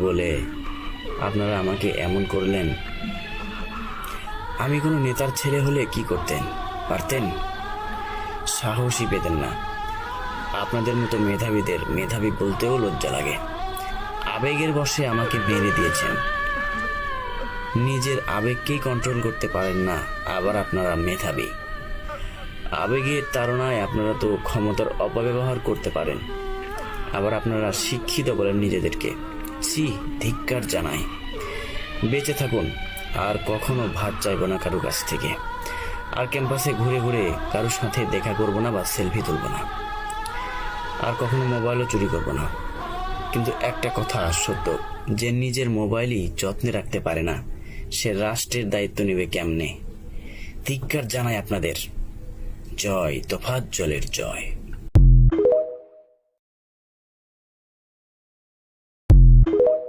বলে আপনারা আমাকে এমন করলেন। আমি কোনো নেতার ছেলে হলে কি করতেন পারতেন? সাহসই পেতেন না। আপনাদের মতো মেধাবীদের মেধাবী বলতেও লজ্জা লাগে। আবেগের বশে আমাকে মেরে দিয়েছেন। নিজের আবেগকেই কন্ট্রোল করতে পারেন না, আবার আপনারা মেধাবী। আবেগের তাড়নায় আপনারা তো ক্ষমতার অপব্যবহার করতে পারেন, আবার আপনারা শিক্ষিত বলেন নিজেদেরকে। ছি, ধিক্কার জানাই। বেঁচে থাকুন, আর কখনো ভাত চাইব না কারো কাছ থেকে। আর ক্যাম্পাসে ঘুরে ঘুরে কারোর সাথে দেখা করব না বা সেলফি তুলব না। আর কখনো মোবাইলও চুরি করব না। কিন্তু একটা কথা সত্য, যে নিজের মোবাইলই যত্নে রাখতে পারে না, সে রাষ্ট্রের দায়িত্ব নেবে কেমনে? ধিক্কার জানাই আপনাদের। জয় তোফাজ্জলের জয়।